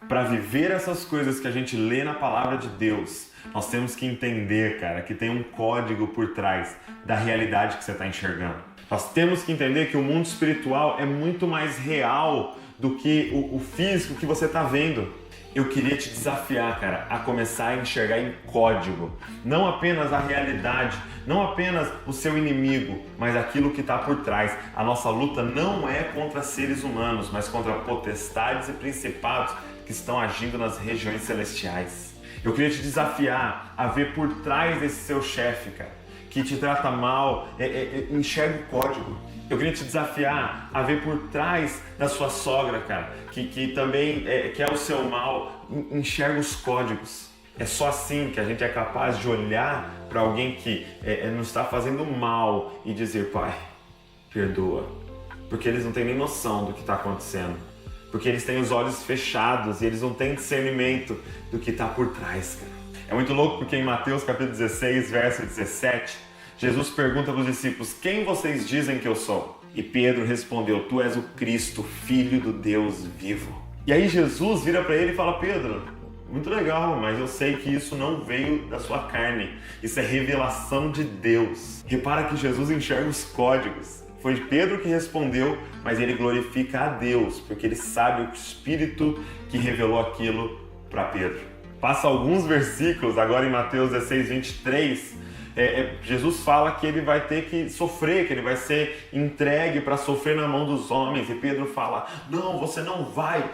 Para viver essas coisas que a gente lê na palavra de Deus, nós temos que entender, cara, que tem um código por trás da realidade que você está enxergando. Nós temos que entender que o mundo espiritual é muito mais real do que o físico que você está vendo. Eu queria te desafiar, cara, a começar a enxergar em código. Não apenas a realidade, não apenas o seu inimigo, mas aquilo que está por trás. A nossa luta não é contra seres humanos, mas contra potestades e principados que estão agindo nas regiões celestiais. Eu queria te desafiar a ver por trás desse seu chefe, cara, que te trata mal, enxerga o código. Eu queria te desafiar a ver por trás da sua sogra, cara, que também quer o seu mal, enxerga os códigos. É só assim que a gente é capaz de olhar para alguém que nos está fazendo mal e dizer: Pai, perdoa. Porque eles não têm nem noção do que está acontecendo. Porque eles têm os olhos fechados e eles não têm discernimento do que está por trás, cara. É muito louco porque em Mateus capítulo 16, verso 17, Jesus pergunta para os discípulos: quem vocês dizem que eu sou? E Pedro respondeu: tu és o Cristo, Filho do Deus vivo. E aí Jesus vira para ele e fala: Pedro, muito legal, mas eu sei que isso não veio da sua carne. Isso é revelação de Deus. Repara que Jesus enxerga os códigos. Foi Pedro que respondeu, mas ele glorifica a Deus, porque ele sabe o Espírito que revelou aquilo para Pedro. Passa alguns versículos, agora em Mateus 16, 23, Jesus fala que ele vai ter que sofrer, que ele vai ser entregue para sofrer na mão dos homens. E Pedro fala: não, você não vai,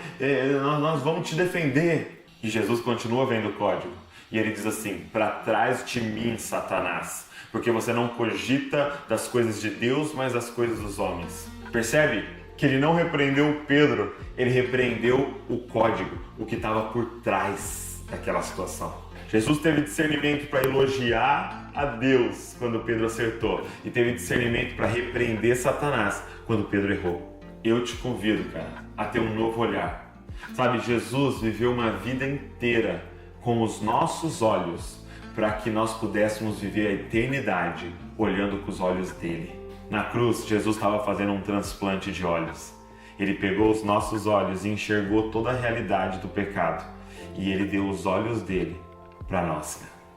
nós vamos te defender. E Jesus continua vendo o código. E ele diz assim: para trás de mim, Satanás, porque você não cogita das coisas de Deus, mas das coisas dos homens. Percebe que ele não repreendeu Pedro, ele repreendeu o código, o que estava por trás daquela situação. Jesus teve discernimento para elogiar a Deus quando Pedro acertou, e teve discernimento para repreender Satanás quando Pedro errou. Eu te convido, cara, a ter um novo olhar. Sabe, Jesus viveu uma vida inteira com os nossos olhos para que nós pudéssemos viver a eternidade olhando com os olhos dele. Na cruz, Jesus estava fazendo um transplante de olhos. Ele pegou os nossos olhos e enxergou toda a realidade do pecado. E ele deu os olhos dele para nós.